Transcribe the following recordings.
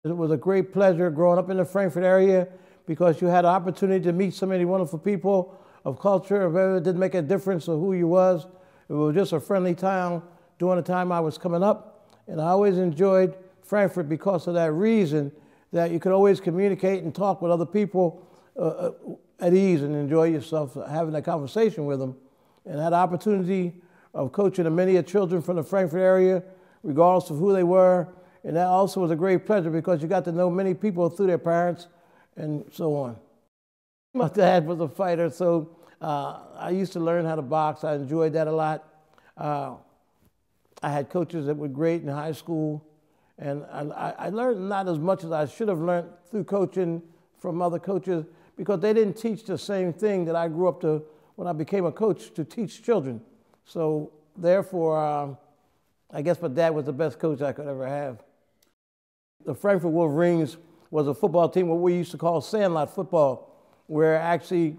It was a great pleasure growing up in the Frankford area because you had an opportunity to meet so many wonderful people of culture. It didn't make a difference of who you was. It was just a friendly town during the time I was coming up. And I always enjoyed Frankford because of that reason, that you could always communicate and talk with other people at ease and enjoy yourself having a conversation with them. And had the opportunity of coaching many children from the Frankford area, regardless of who they were. And that also was a great pleasure because you got to know many people through their parents and so on. My dad was a fighter, so I used to learn how to box. I enjoyed that a lot. I had coaches that were great in high school, and I learned not as much as I should have learned through coaching from other coaches because they didn't teach the same thing that I grew up to when I became a coach to teach children. So therefore, I guess my dad was the best coach I could ever have. The Frankford Wolverines was a football team, what we used to call sandlot football, where actually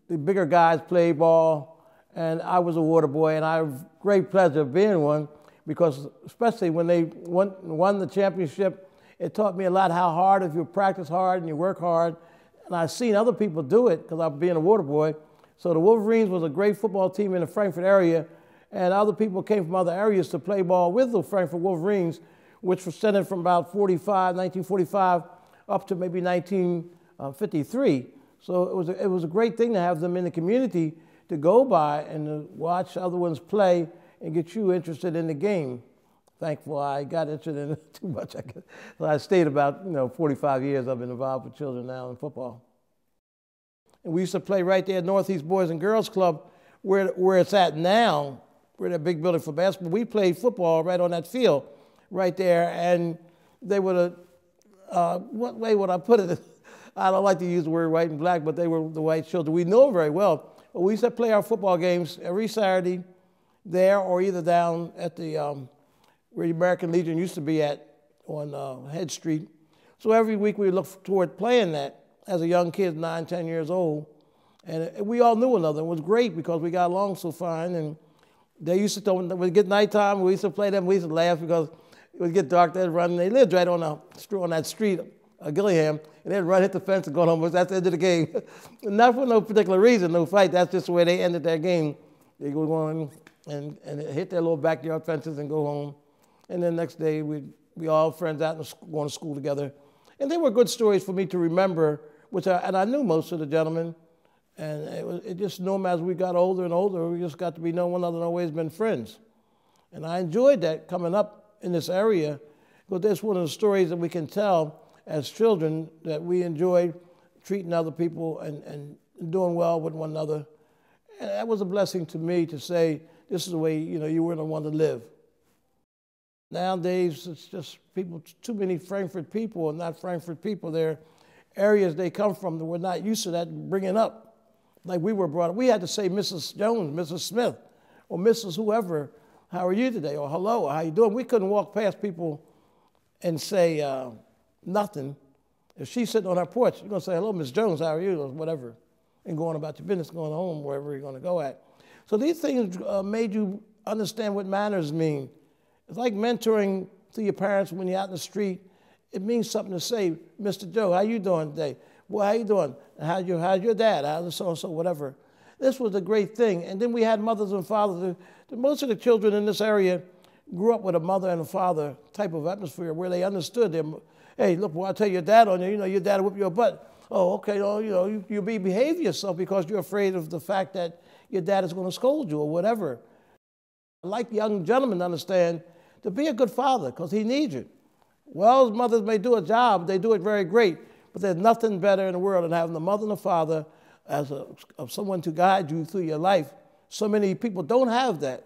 the bigger guys played ball, and I was a water boy, and I have great pleasure of being one because especially when they won the championship, it taught me a lot how hard, if you practice hard and you work hard, and I've seen other people do it because I'm being a water boy. So the Wolverines was a great football team in the Frankford area, and other people came from other areas to play ball with the Frankford Wolverines, which was centered from about 1945 up to maybe 1953. So it was a great thing to have them in the community to go by and to watch other ones play and get you interested in the game. Thankful I got interested in it too much. So I stayed about 45 years. I've been involved with children now in football. And we used to play right there at Northeast Boys and Girls Club where it's at now. We're in a big building for basketball. We played football right on that field right there, and they were what way would I put it? I don't like to use the word white and black, but they were the white children. We know them very well. But we used to play our football games every Saturday there or either down at the where the American Legion used to be at on Head Street. So every week we looked toward playing that as a young kid, 9, 10 years old. And we all knew one another. It was great because we got along so fine. And they used to, when it would get nighttime, we used to play them. We used to laugh because it would get dark, they'd run. They lived right on that street, Gillingham, and they'd run, hit the fence, and go home. That's the end of the game. Not for no particular reason, no fight. That's just the way they ended their game. They go on and hit their little backyard fences and go home. And then next day, we all friends out and going to school together. And they were good stories for me to remember, and I knew most of the gentlemen. And it just knew them as we got older and older. We just got to be knowing one another and always been friends. And I enjoyed that coming up in this area, but that's one of the stories that we can tell as children, that we enjoyed treating other people and doing well with one another. And that was a blessing to me to say, this is the way you were the one to live. Nowadays, it's just people, too many Frankford people and not Frankford people. They're areas they come from that we're not used to that bringing up. Like we were brought up, we had to say Mrs. Jones, Mrs. Smith, or Mrs. whoever, how are you today? Or hello, how you doing? We couldn't walk past people and say nothing. If she's sitting on our porch, you're going to say, hello, Miss Jones, how are you? Or whatever, and going about your business, going home, wherever you're going to go at. So these things made you understand what manners mean. It's like mentoring to your parents when you're out in the street. It means something to say, Mr. Joe, how you doing today? Well, how you doing? How's your dad? How's so-and-so, whatever. This was a great thing. And then we had mothers and fathers. Most of the children in this area grew up with a mother and a father type of atmosphere where they understood them. Hey, look, well, I'll tell your dad on you, your dad will whip your butt. Oh, okay, you behave yourself because you're afraid of the fact that your dad is going to scold you or whatever. I'd like young gentlemen to understand to be a good father because he needs you. Well, mothers may do a job, they do it very great, but there's nothing better in the world than having the mother and the father as of someone to guide you through your life. So many people don't have that.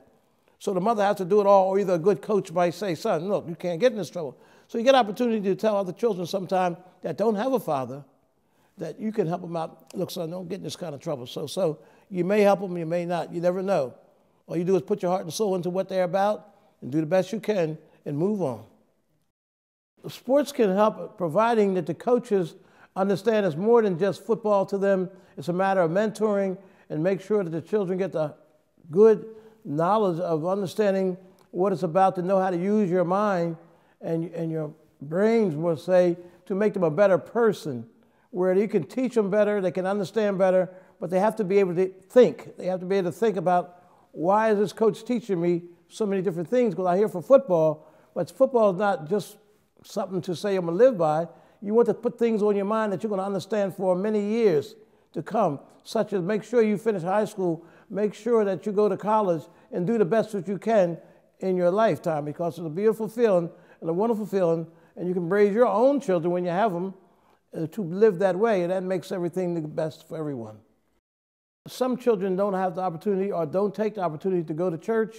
So the mother has to do it all, or either a good coach might say, son, look, you can't get in this trouble. So you get opportunity to tell other children sometime that don't have a father that you can help them out. Look, son, don't get in this kind of trouble. So you may help them, you may not. You never know. All you do is put your heart and soul into what they're about and do the best you can and move on. Sports can help, providing that the coaches understand it's more than just football to them. It's a matter of mentoring and make sure that the children get the good knowledge of understanding what it's about, to know how to use your mind and your brains, will say, to make them a better person, where you can teach them better, they can understand better, but they have to be able to think. They have to be able to think about, why is this coach teaching me so many different things? Because I'm here for football, but football is not just something to say I'm going to live by. You want to put things on your mind that you're going to understand for many years to come, such as make sure you finish high school, make sure that you go to college, and do the best that you can in your lifetime, because it's a beautiful feeling and a wonderful feeling, and you can raise your own children when you have them to live that way, and that makes everything the best for everyone. Some children don't have the opportunity or don't take the opportunity to go to church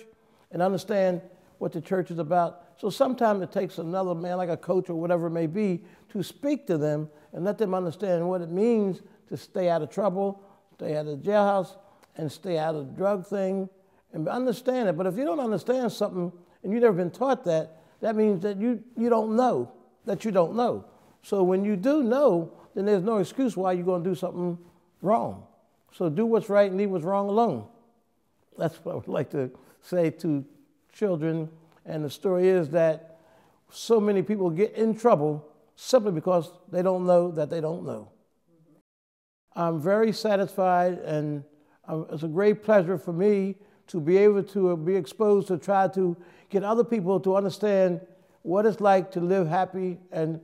and understand what the church is about. So sometimes it takes another man, like a coach or whatever it may be, to speak to them and let them understand what it means to stay out of trouble, stay out of the jailhouse, and stay out of the drug thing, and understand it. But if you don't understand something and you've never been taught that, that means that you don't know that you don't know. So when you do know, then there's no excuse why you're going to do something wrong. So do what's right and leave what's wrong alone. That's what I would like to say to children. And the story is that so many people get in trouble simply because they don't know that they don't know. I'm very satisfied, and it's a great pleasure for me to be able to be exposed to try to get other people to understand what it's like to live happy and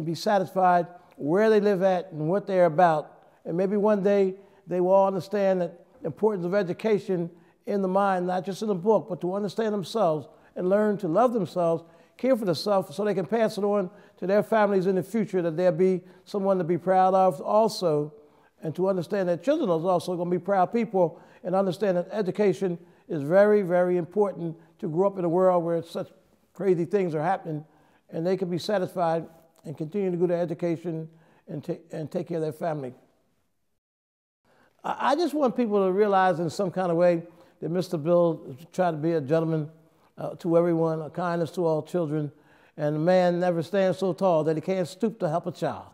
be satisfied where they live at and what they're about. And maybe one day they will all understand the importance of education in the mind, not just in the book, but to understand themselves and learn to love themselves, care for themselves, so they can pass it on to their families in the future, that they'll be someone to be proud of also, and to understand that children are also going to be proud people, and understand that education is very, very important to grow up in a world where such crazy things are happening, and they can be satisfied and continue to go to education and take care of their family. I just want people to realize in some kind of way that Mr. Bill tried to be a gentleman to everyone, a kindness to all children, and a man never stands so tall that he can't stoop to help a child.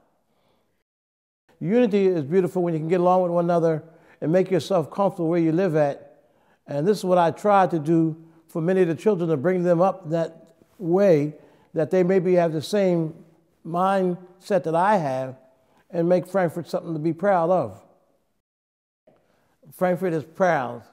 Unity is beautiful when you can get along with one another and make yourself comfortable where you live at. And this is what I try to do for many of the children, to bring them up that way, that they maybe have the same mindset that I have, and make Frankford something to be proud of. Frankford is proud